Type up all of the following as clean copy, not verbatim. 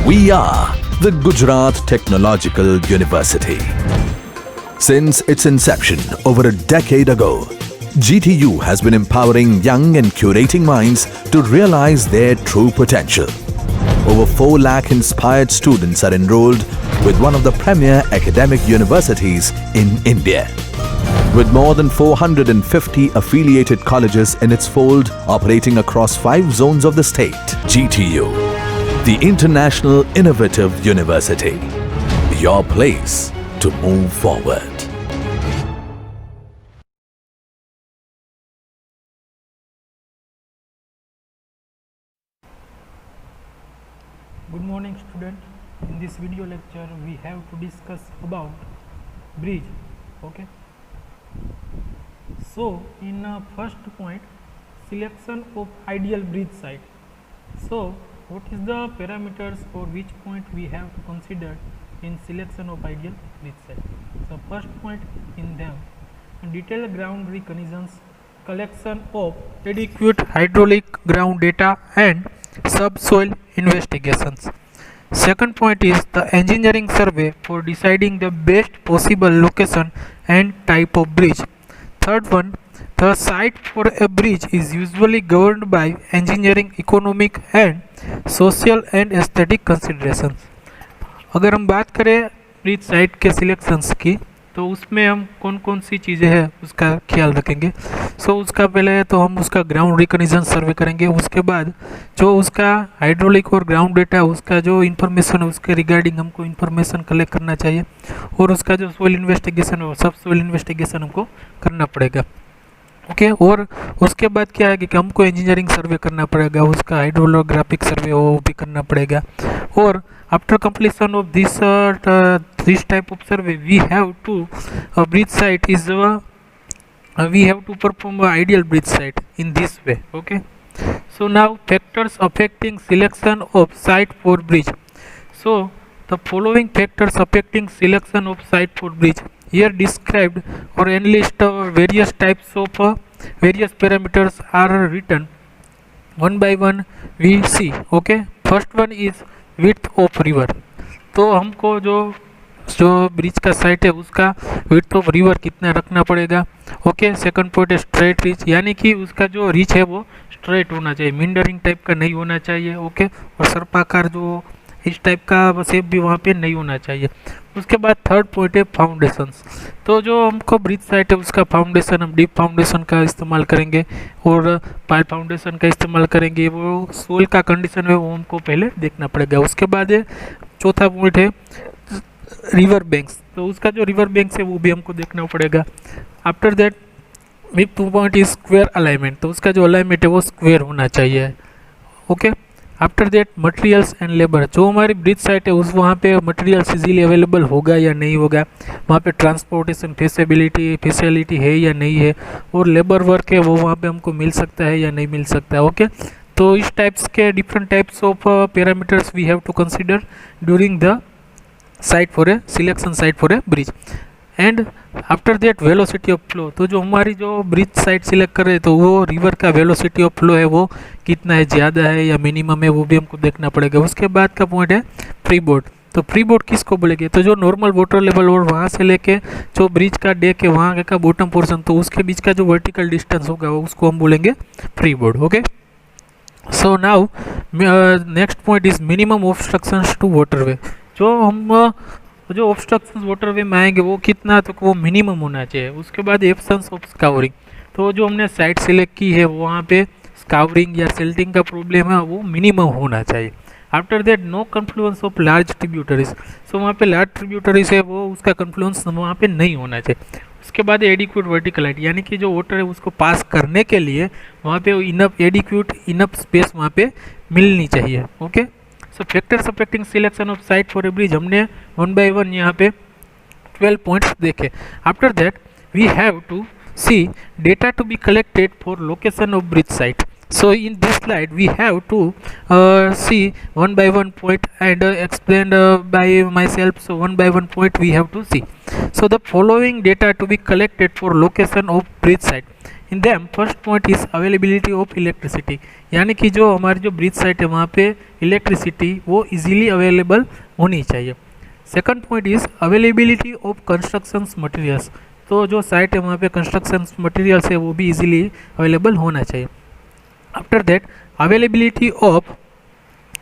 We are the Gujarat Technological University. Since its inception over a decade ago, GTU has been empowering young and curating minds to realize their true potential. Over 4 lakh inspired students are enrolled with one of the premier academic universities in India. With more than 450 affiliated colleges in its fold operating across 5 zones of the state, GTU, the International Innovative University, your place to move forward. Good morning student. In this video lecture we have to discuss about bridge. Okay, so in first point, selection of ideal bridge site. So what is the parameters for which point we have to consider in selection of ideal bridge site? So first point in them, detailed ground reconnaissance, collection of adequate hydraulic ground data and subsoil investigations. Second point is the engineering survey for deciding the best possible location and type of bridge. Third one, the site for a bridge is usually governed by engineering, economic and social and aesthetic considerations. अगर हम बात करें bridge site के selections की, तो उसमें हम कौन कौन सी चीज़ें हैं उसका ख्याल रखेंगे. सो उसका पहले तो हम उसका ग्राउंड रिकॉग्निशन सर्वे करेंगे. उसके बाद जो उसका हाइड्रोलिक और ग्राउंड डेटा, उसका जो इन्फॉर्मेशन है उसके रिगार्डिंग हमको इन्फॉर्मेशन कलेक्ट करना चाहिए. और उसका जो सोइल इन्वेस्टिगेशन है, सब सोइल इन्वेस्टिगेशन हमको करना पड़ेगा. ओके, और उसके बाद क्या है कि हमको इंजीनियरिंग सर्वे करना पड़ेगा, उसका हाइड्रोग्राफिक सर्वे वो भी करना पड़ेगा. और after completion of this type of survey, we have to bridge site is we have to perform a ideal bridge site in this way. Okay, so now factors affecting selection of site for bridge. So the following factors affecting selection of site for bridge here described or enlist various types of various parameters are written one by one. We see. Okay, first one is width of river. तो हमको जो bridge का site है उसका width of river कितना रखना पड़ेगा. Okay, second point है स्ट्रेट रीच, यानी कि उसका जो रीच है वो स्ट्रेट होना चाहिए, मिंडरिंग टाइप का नहीं होना चाहिए. ओके, और सर्पाकार जो इस टाइप का शेप भी वहाँ पे नहीं होना चाहिए. उसके बाद थर्ड पॉइंट है फाउंडेशंस. तो जो हमको ब्रिज साइट है उसका फाउंडेशन हम डीप फाउंडेशन का इस्तेमाल करेंगे और पाइल फाउंडेशन का इस्तेमाल करेंगे. वो सोइल का कंडीशन है वो हमको पहले देखना पड़ेगा. उसके बाद चौथा पॉइंट है रिवर बैंक्स. तो उसका जो रिवर बैंक्स है वो भी हमको देखना पड़ेगा. After that fifth point is square alignment. तो उसका जो अलाइनमेंट है वो स्क्वायर होना चाहिए. Okay, after that materials and labour. जो हमारी ब्रिज साइट है उस वहाँ पे मटेरियल्स इजीली अवेलेबल होगा या नहीं होगा, वहाँ पे ट्रांसपोर्टेशन फैसिलिटी है या नहीं है, और लेबर वर्क है वो वहाँ पे हमको मिल सकता है या नहीं मिल सकता है. ओके, तो इस टाइप्स के different types of parameters we have to consider during the site for a selection site for a bridge. And after that velocity of flow. तो जो हमारी जो ब्रिज साइट सिलेक्ट कर रहे हैं तो वो रिवर का वेलोसिटी ऑफ फ्लो है वो कितना है, ज़्यादा है या मिनिमम है, वो भी हमको देखना पड़ेगा. उसके बाद का पॉइंट है फ्री बोर्ड. तो फ्री बोर्ड किसको बोलेंगे, तो जो नॉर्मल वाटर लेवल और वहाँ से लेके जो ब्रिज का डेक है वहाँ का बॉटम पोर्शन, तो उसके बीच का जो वर्टिकल डिस्टेंस होगा उसको हम बोलेंगे free board. Okay, so now next point is minimum obstructions to waterway. जो ऑब्स्ट्रक्शंस वाटरवे में आएंगे वो कितना, तो वो मिनिमम होना चाहिए. उसके बाद एब्सेंस ऑफ स्कावरिंग. तो जो हमने साइट सिलेक्ट की है वहाँ पे स्कावरिंग या सिल्टिंग का प्रॉब्लम है वो मिनिमम होना चाहिए. After that no confluence of large tributaries. So वहाँ पे लार्ज ट्रिब्यूटरीज है वो उसका कन्फ्लुएंस वहाँ पे नहीं होना चाहिए. उसके बाद एडिक्वेट वर्टिकल हाइट, यानी कि जो वाटर है उसको पास करने के लिए वहाँ पे इनफ स्पेस वहाँ पे मिलनी चाहिए. Okay, so factors affecting selection of site for a bridge हमने वन बाय वन यहाँ पे 12 पॉइंट्स देखे. After that we have to see data to be collected for location of bridge site. So in this slide we have to see one by one point and explained by myself. So one by one point we have to see. So the following data to be collected for location of bridge site. In them first point is availability of electricity, यानी कि जो हमारी जो bridge site है वहाँ पे electricity वो easily available होनी चाहिए। Second point is availability of construction materials, तो जो साइट है वहाँ पे कंस्ट्रक्शन मटेरियल्स है वो भी इजीली अवेलेबल होना चाहिए। After that availability of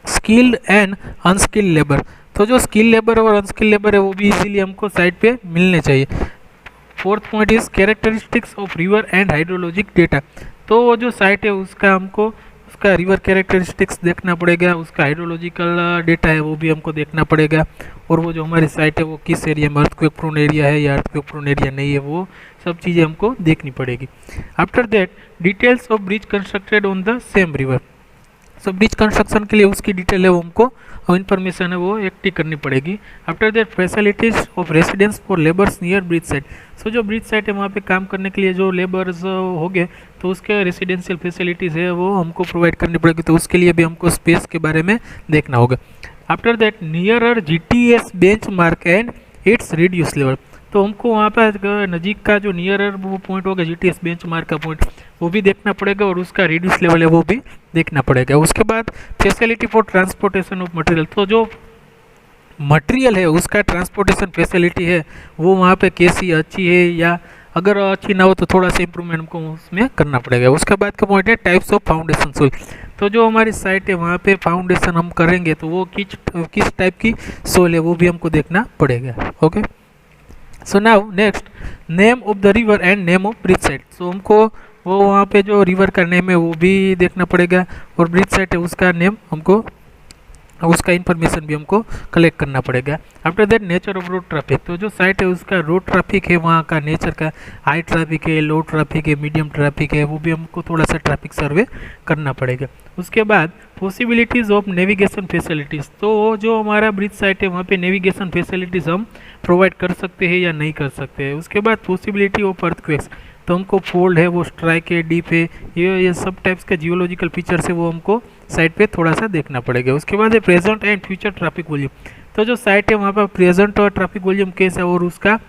skilled and unskilled labour, तो जो स्किल लेबर और अनस्किल्ड लेबर है वो भी इजीली हमको साइट पे मिलने चाहिए। Fourth point is characteristics of river and hydrologic data, तो वो जो साइट है उसका हमको उसका रिवर कैरेक्टरिस्टिक्स देखना पड़ेगा, उसका हाइड्रोलॉजिकल डेटा है वो भी हमको देखना पड़ेगा, और वो जो हमारी साइट है वो किस एरिया में अर्थक्वेक प्रोन एरिया है या अर्थक्वेक प्रोन एरिया नहीं है, वो सब चीज़ें हमको देखनी पड़ेगी। After that details of bridge constructed on the same river, so bridge construction के लिए उसकी डिटेल है वो हमको इन्फॉर्मेशन है वो एक्टिव करनी पड़ेगी। After that facilities of residence for labours near bridge site, so जो ब्रिज साइट है वहाँ पे काम करने के लिए जो लेबर्स हो गए तो उसके रेसिडेंशियल फैसिलिटीज़ है वो हमको प्रोवाइड करनी पड़ेगी, तो उसके लिए भी हमको स्पेस के बारे में देखना होगा। After that nearer GTS bench mark and it's reduce level, तो हमको वहाँ पर नज़ीक का जो नियरर वो पॉइंट होगा जीटीएस बेंच मार्क का पॉइंट वो भी देखना पड़ेगा, और उसका रिड्यूस लेवल है वो भी देखना पड़ेगा। उसके बाद facility for transportation of material, तो जो मटेरियल है उसका ट्रांसपोर्टेशन फैसिलिटी है वो वहाँ पे कैसी अच्छी है, या अगर अच्छी ना हो तो थोड़ा सा इंप्रूवमेंट हमको उसमें करना पड़ेगा। उसके बाद का पॉइंट है टाइप्स ऑफ फाउंडेशन सोइल, तो जो हमारी साइट है वहाँ पे फाउंडेशन हम करेंगे तो वो किस टाइप की सोइल है वो भी हमको देखना पड़ेगा। Okay, so now next name of the river and name of bridge site, so हमको वो वहाँ पे जो रिवर का नेम है वो भी देखना पड़ेगा, और ब्रिज साइट है उसका नेम हमको उसका इन्फॉर्मेशन भी हमको कलेक्ट करना पड़ेगा। After that nature of road traffic, तो जो साइट है उसका रोड ट्रैफिक है वहाँ का नेचर का हाई ट्रैफिक है, लो ट्रैफिक है, मीडियम ट्रैफिक है, वो भी हमको थोड़ा सा ट्रैफिक सर्वे करना पड़ेगा। उसके बाद पॉसिबिलिटीज़ ऑफ नेविगेशन फैसिलिटीज़, तो जो हमारा ब्रिज साइट है वहाँ पे नेविगेशन फैसिलिटीज़ हम प्रोवाइड कर सकते हैं या नहीं कर सकते हैं। उसके बाद पॉसिबिलिटी ऑफ अर्थक्वेक्स, तो हमको फोल्ड है वो स्ट्राइक है डीप है, ये सब टाइप्स का जियोलॉजिकल फीचर्स है वो हमको साइट पे थोड़ा सा देखना पड़ेगा। उसके बाद है present and future traffic volume, तो जो साइट है वहाँ पर प्रेजेंट और ट्रैफिक वॉल्यूम कैसा है और उसका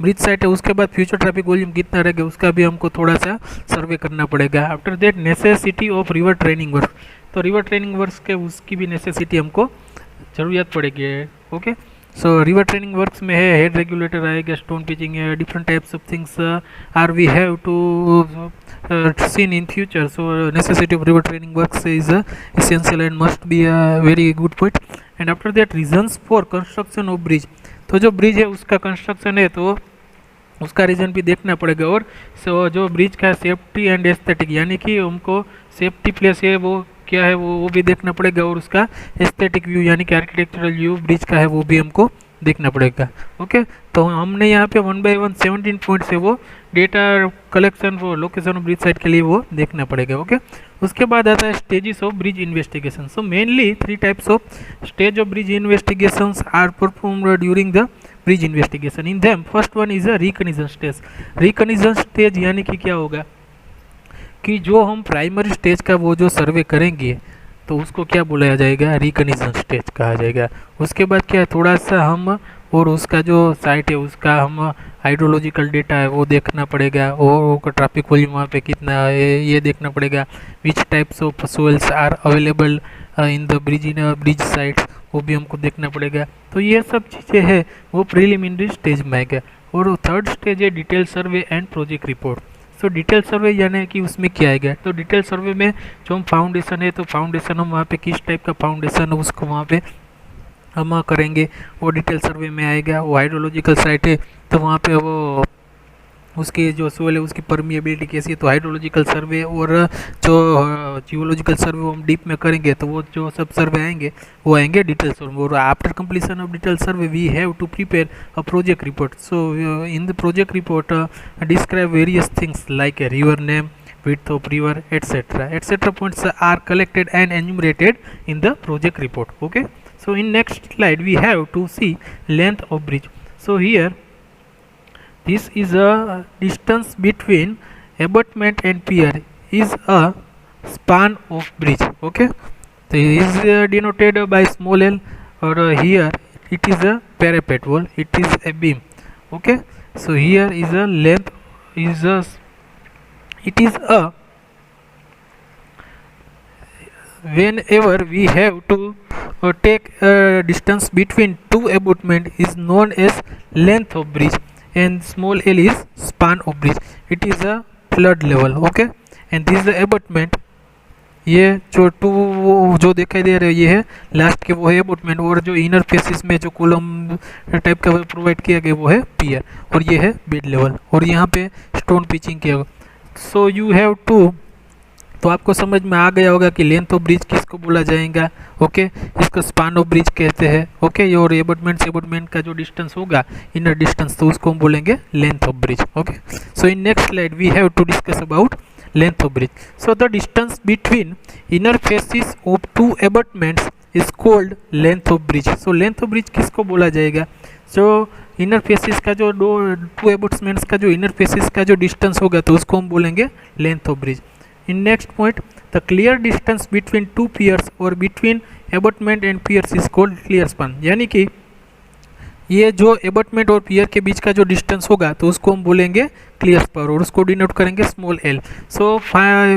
ब्रिज साइट है उसके बाद फ्यूचर ट्रैफिक वॉल्यूम कितना रहेगा उसका भी हमको थोड़ा सा सर्वे करना पड़ेगा। After that necessity of river training work, तो रिवर ट्रेनिंग वर्क के उसकी भी नेसेसिटी हमको ज़रूरत पड़ेगी। Okay, so river training works में है हेड रेगुलेटर आएगा, स्टोन पिचिंग है, different types of things are we have to seen in future, so necessity of river training works is essential and must be a very good point. And after that reasons for construction of bridge, तो जो bridge है उसका construction है तो उसका reason भी देखना पड़ेगा, और जो ब्रिज का सेफ्टी एंड एस्थेटिक, यानी कि हमको सेफ्टी प्लेस है वो क्या है वो भी देखना पड़ेगा, और उसका एस्थेटिक व्यू यानी कि आर्किटेक्चरल व्यू ब्रिज का है वो भी हमको देखना पड़ेगा। ओके, तो हमने यहाँ पे 1 by 1 17 पॉइंट्स है वो डेटा कलेक्शन वो लोकेशन ऑफ ब्रिज साइट के लिए वो देखना पड़ेगा। ओके, उसके बाद आता है stages of bridge investigation, so mainly 3 types of stage of bridge investigations are performed during the bridge investigation. In them first one is a recognition stage. Recognition stage यानी कि क्या होगा कि जो हम प्राइमरी स्टेज का वो जो सर्वे करेंगे तो उसको क्या बुलाया जाएगा, रिकग्निशन स्टेज कहा जाएगा। उसके बाद क्या है थोड़ा सा हम और उसका जो साइट है उसका हम हाइड्रोलॉजिकल डेटा है वो देखना पड़ेगा, और ट्रैफिक वॉल्यूम वहाँ पे कितना है ये देखना पड़ेगा, which types of soils are available in the bridge sites वो भी हमको देखना पड़ेगा। तो ये सब चीज़ें हैं वो प्रिलिमिनरी स्टेज में आएगा। और थर्ड स्टेज है detail survey and project report. So detail survey यानी कि उसमें क्या आएगा, तो डिटेल सर्वे में जो हम फाउंडेशन है तो फाउंडेशन हम वहाँ पे किस टाइप का फाउंडेशन है उसको वहाँ पे हम करेंगे वो डिटेल सर्वे में आएगा। वो हाइड्रोलॉजिकल साइट है तो वहाँ पे वो उसकी जो सोइल है उसकी परमिएबिलिटी कैसी है तो हाइड्रोलॉजिकल सर्वे, और जो जियोलॉजिकल सर्वे वो हम डीप में करेंगे तो वो जो सब सर्वे आएंगे वो आएंगे डिटेल सर्वे। और after completion of detail survey we have to prepare a project report. So in the project report describe various things like a river name, width of river, etc points are collected and enumerated in the project report. Okay, so in next slide we have to see length of bridge. So here this is a distance between abutment and pier is a span of bridge. Okay, so it is denoted by small l, or here it is a parapet wall, it is a beam. Okay, so here is a length is a it is a whenever we have to take a distance between two abutment is known as length of bridge, and small l is span of bridge. It is a flood level. Okay, and this is the abutment. ये जो to जो दिखाई दे रहे हैं ये है last के वो है abutment, और जो इनर फेसिस में जो कॉलम टाइप का प्रोवाइड किया गया वो है पियर, और ये है बेड लेवल, और यहाँ पे स्टोन पिचिंग किया गया. सो यू हैव टू, तो आपको समझ में आ गया होगा कि लेंथ ऑफ ब्रिज किसको बोला जाएगा. ओके, इसको स्पान ऑफ ब्रिज कहते हैं. ओके, और एबटमेंट से एबटमेंट का जो डिस्टेंस होगा इनर डिस्टेंस, तो उसको हम बोलेंगे length of bridge. Okay, so in next slide we have to discuss about length of bridge. So the distance between inner faces of two abutments is called length of bridge. So length of bridge किसको बोला जाएगा. So inner faces का जो to abutments का जो inner faces का जो distance होगा तो उसको हम बोलेंगे length of bridge. In next point, the clear distance between two piers or between abutment and piers is called clear span. यानी कि ये जो एबटमेंट और पियर के बीच का जो डिस्टेंस होगा तो उसको हम बोलेंगे क्लियर स्पैन, और उसको डिनोट करेंगे small L. So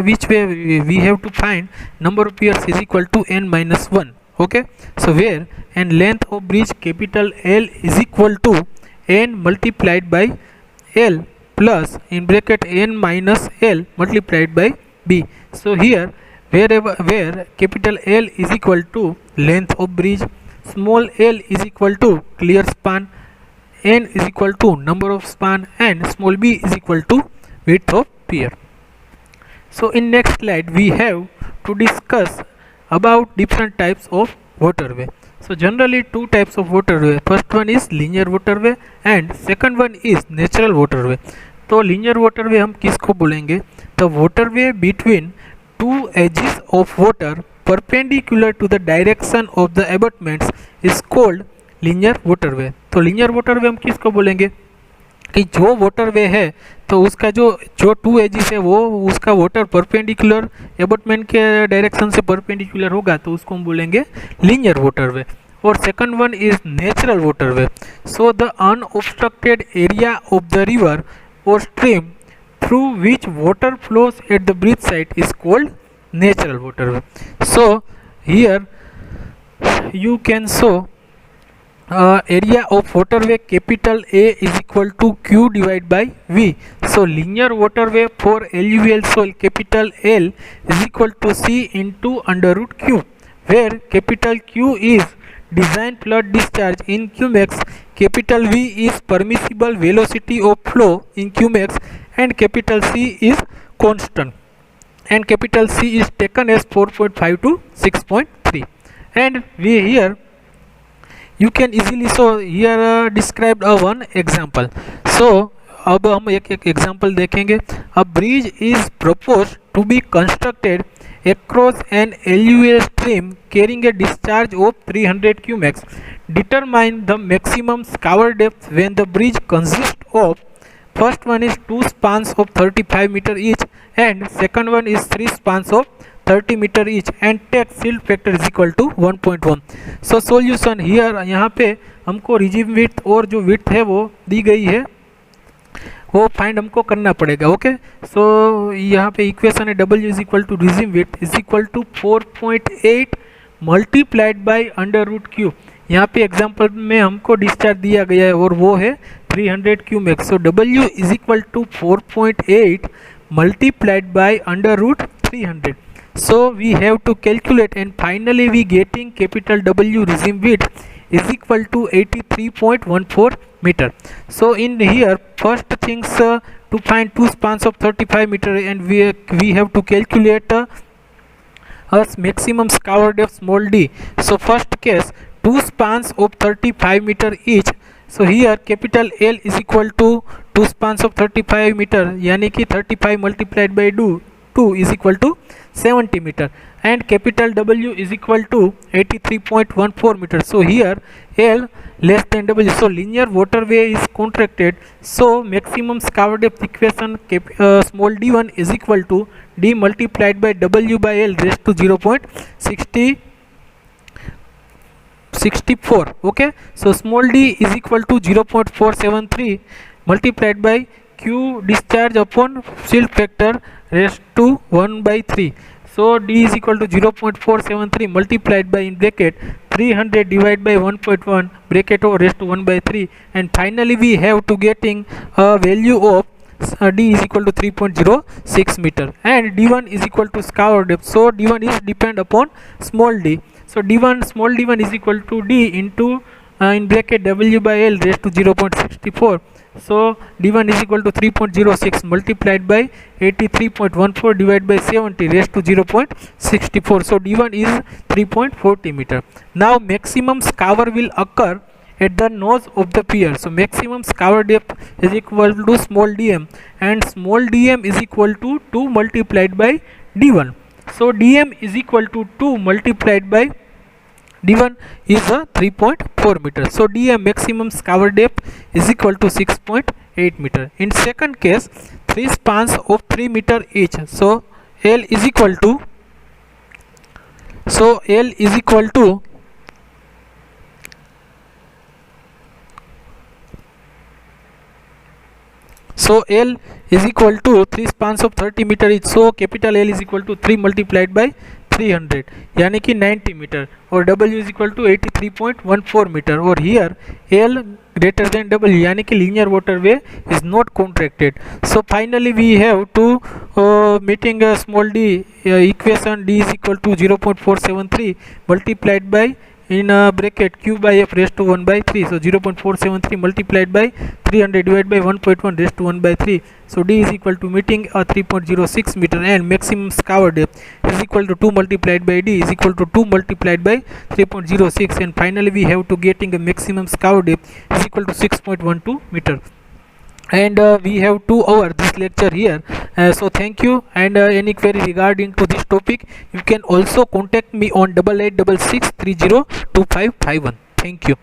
which way we have to find number of piers is equal to n-1. Okay, so where and length of bridge capital L is equal to n multiplied by L plus in bracket n-L multiplied by B. So here where capital L is equal to length of bridge, small l is equal to clear span, n is equal to number of span, and small b is equal to width of pier. So in next slide we have to discuss about different types of waterway. So generally two types of waterway. First one is linear waterway and second one is natural waterway. तो linear waterway हम किसको बोलेंगे. The waterway between two edges of water perpendicular to the direction of the abutments is called linear waterway. तो linear waterway हम किसको बोलेंगे कि जो waterway है तो उसका जो टू एजिस है वो उसका वाटर परपेंडिकुलर एबटमेंट के डायरेक्शन से परपेंडिकुलर होगा तो उसको हम बोलेंगे linear waterway. और second one is natural waterway. So the unobstructed area of the river or stream through which water flows at the bridge site is called natural waterway. So here you can show area of waterway capital A is equal to Q divided by V. So linear waterway for alluvial soil capital L is equal to C into under root Q, where capital Q is design flood discharge in Qmax, capital V is permissible velocity of flow in Qmax, and capital C is constant, and capital C is taken as 4.5 to 6.3. And we here you can easily show here described one example. So अब हम एक example देखेंगे. A bridge is proposed to be constructed across an alluvial stream carrying a discharge of 300 Qmax. Determine the maximum scour depth when the bridge consists of, first one is 2 spans of 35 meter each and second one is 3 spans of 30 meter each, and take silt factor is equal to 1.1. So solution here यहाँ पे हमको regime width और जो width है वो दी गई है वो फाइंड हमको करना पड़ेगा. ओके, सो यहाँ पे इक्वेशन है W is equal to regime width is equal to 4.8 multiplied by under root Q. यहाँ पे एग्जाम्पल में हमको डिस्चार्ज दिया गया है और वो है 300 Qmax. So W is equal to 4.8 multiplied by under root 300. So we have to calculate, and finally we getting capital W resin width is equal to 83.14 meter. So in here first things to find two spans of 35 meter, and we have to calculate as maximum scour depth small d. So first case two spans of 35 meter each. So here capital L is equal to 2 spans of 35 meter, यानी कि 35 multiplied by 2 is equal to 70 meter, and capital W is equal to 83.14 meter. So here L less than W, so linear waterway is contracted. So maximum scour depth equation small d1 is equal to d multiplied by W by L raised to 0.64. Okay, so small d is equal to 0.473 multiplied by Q discharge upon shield factor raised to 1 by 3. So D is equal to 0.473 multiplied by in bracket 300 divided by 1.1 bracket over raised to 1 by 3, and finally we have to getting a value of D is equal to 3.06 meter, and D1 is equal to scour depth. So D1 is depend upon small d. So D1 small d1 is equal to D into in bracket W by L raised to 0.64. So D1 is equal to 3.06 multiplied by 83.14 divided by 70 raised to 0.64. So D1 is 3.40 meter. Now maximum scour will occur at the nose of the pier. So maximum scour depth is equal to small dm, and small dm is equal to 2 multiplied by d1. So dm is equal to 2 multiplied by d1 is a 3.4 meter. So dm maximum scour depth is equal to 6.8 meter. In second case, 3 spans of 3 meter each. So L is equal to L is equal to 3 spans of 30 meter each. So capital L is equal to 3 multiplied by 300 यानी कि 90 metre, और W is equal to 83.14 metre, और here L greater than W यानी कि linear waterway is not contracted. So finally we have to meeting a small d equation D is equal to 0.473 multiplied by in bracket Q by F raised to 1 by 3. So 0.473 multiplied by 300 divided by 1.1 raised to 1 by 3. So D is equal to meeting a 3.06 meter, and maximum scour depth is equal to 2 multiplied by D is equal to 2 multiplied by 3.06, and finally we have to getting a maximum scour depth is equal to 6.12 meter. And we have to over this lecture here. So thank you, and any query regarding to this topic you can also contact me on 8866302551. Thank you.